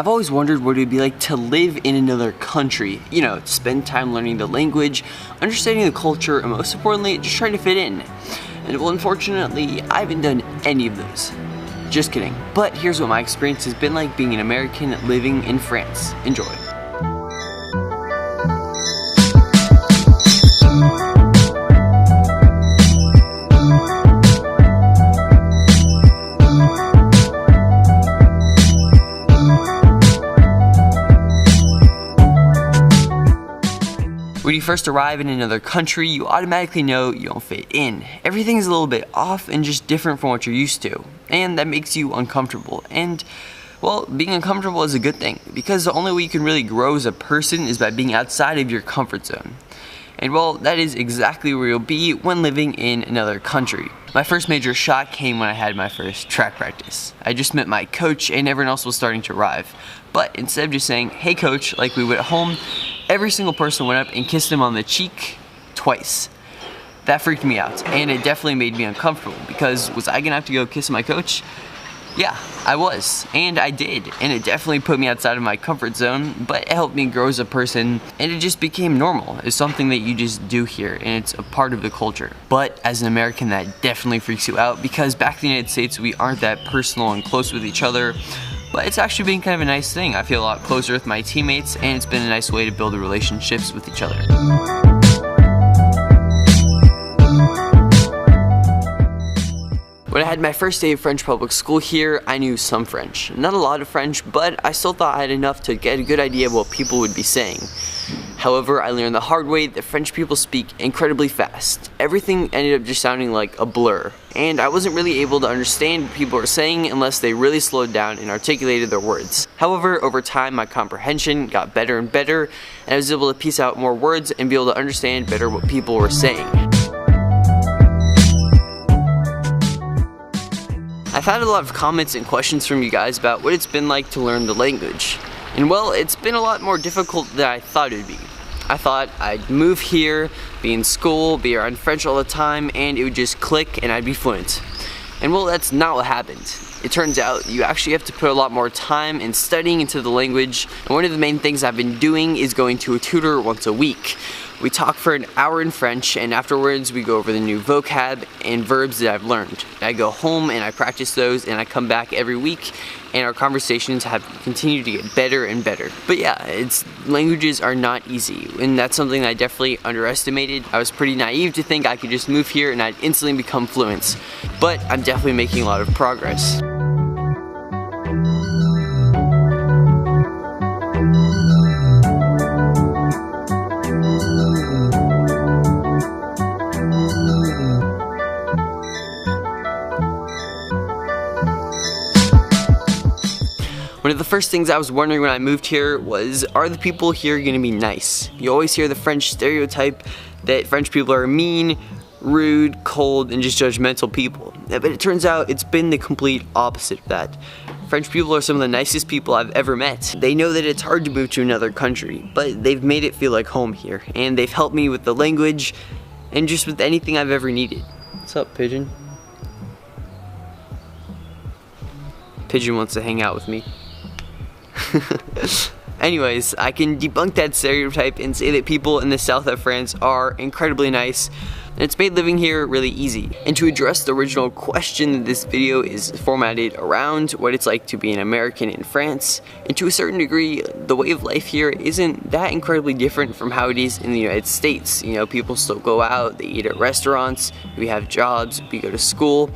I've always wondered what it would be like to live in another country. You know, spend time learning the language, understanding the culture, and most importantly, just trying to fit in. And well, unfortunately, I haven't done any of those. Just kidding. But here's what my experience has been like being an American living in France. Enjoy. When you first arrive in another country, you automatically know you don't fit in. Everything's a little bit off and just different from what you're used to. And that makes you uncomfortable. And, well, being uncomfortable is a good thing, because the only way you can really grow as a person is by being outside of your comfort zone. And well, that is exactly where you'll be when living in another country. My first major shock came when I had my first track practice. I just met my coach and everyone else was starting to arrive. But instead of just saying, "Hey coach," like we would at home, every single person went up and kissed him on the cheek twice. That freaked me out, and it definitely made me uncomfortable, because was I gonna have to go kiss my coach? Yeah, I was, and I did, and it definitely put me outside of my comfort zone, but it helped me grow as a person, and it just became normal. It's something that you just do here, and it's a part of the culture. But as an American, that definitely freaks you out, because back in the United States, we aren't that personal and close with each other. But it's actually been kind of a nice thing. I feel a lot closer with my teammates, and it's been a nice way to build relationships with each other. When I had my first day of French public school here, I knew some French. Not a lot of French, but I still thought I had enough to get a good idea of what people would be saying. However, I learned the hard way that French people speak incredibly fast. Everything ended up just sounding like a blur, and I wasn't really able to understand what people were saying unless they really slowed down and articulated their words. However, over time, my comprehension got better and better, and I was able to piece out more words and be able to understand better what people were saying. I've had a lot of comments and questions from you guys about what it's been like to learn the language. And well, it's been a lot more difficult than I thought it would be. I thought I'd move here, be in school, be around French all the time, and it would just click and I'd be fluent. And well, that's not what happened. It turns out you actually have to put a lot more time in studying into the language, and one of the main things I've been doing is going to a tutor once a week. We talk for an hour in French, and afterwards we go over the new vocab and verbs that I've learned. I go home and I practice those, and I come back every week, and our conversations have continued to get better and better. But yeah, languages are not easy, and that's something that I definitely underestimated. I was pretty naive to think I could just move here and I'd instantly become fluent. But I'm definitely making a lot of progress. One of the first things I was wondering when I moved here was, are the people here going to be nice? You always hear the French stereotype that French people are mean, rude, cold, and just judgmental people. But it turns out it's been the complete opposite of that. French people are some of the nicest people I've ever met. They know that it's hard to move to another country, but they've made it feel like home here. And they've helped me with the language and just with anything I've ever needed. What's up, Pigeon? Pigeon wants to hang out with me. Anyways, I can debunk that stereotype and say that people in the south of France are incredibly nice, and it's made living here really easy. And to address the original question that this video is formatted around, what it's like to be an American in France, and to a certain degree, the way of life here isn't that incredibly different from how it is in the United States. You know, people still go out, they eat at restaurants, we have jobs, we go to school,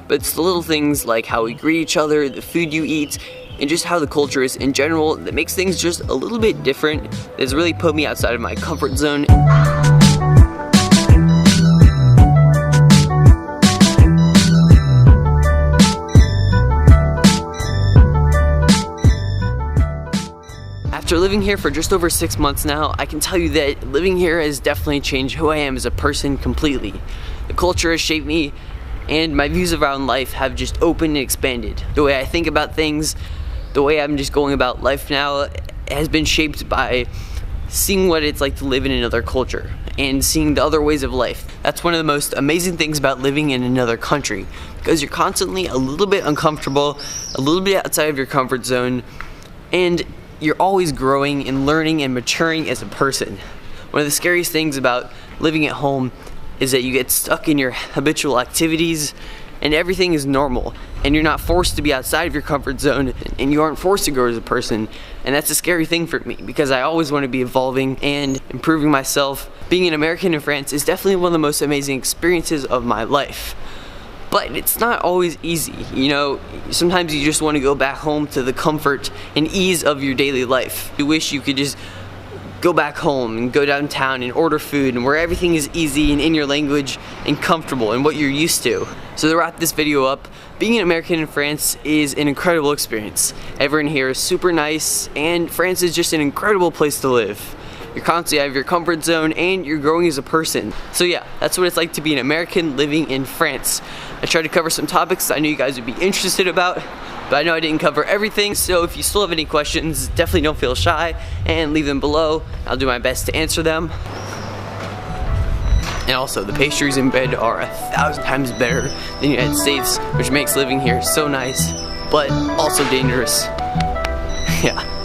but it's the little things like how we greet each other, the food you eat, and just how the culture is in general that makes things just a little bit different. That's really put me outside of my comfort zone. After living here for just over 6 months now, I can tell you that living here has definitely changed who I am as a person completely. The culture has shaped me, and my views around life have just opened and expanded. The way I think about things, the way I'm just going about life now has been shaped by seeing what it's like to live in another culture and seeing the other ways of life. That's one of the most amazing things about living in another country, because you're constantly a little bit uncomfortable, a little bit outside of your comfort zone, and you're always growing and learning and maturing as a person. One of the scariest things about living at home is that you get stuck in your habitual activities and everything is normal, and you're not forced to be outside of your comfort zone, and you aren't forced to grow as a person. And that's a scary thing for me, because I always want to be evolving and improving myself. Being an American in France is definitely one of the most amazing experiences of my life. But it's not always easy, you know. Sometimes you just want to go back home to the comfort and ease of your daily life. You wish you could just go back home and go downtown and order food, and where everything is easy and in your language and comfortable and what you're used to. So to wrap this video up, being an American in France is an incredible experience. Everyone here is super nice, and France is just an incredible place to live. You're constantly out of your comfort zone and you're growing as a person. So yeah, that's what it's like to be an American living in France. I tried to cover some topics I knew you guys would be interested about, but I know I didn't cover everything. So if you still have any questions, definitely don't feel shy and leave them below. I'll do my best to answer them. And also, the pastries in bed are 1,000 times better than the United States, which makes living here so nice, but also dangerous. Yeah.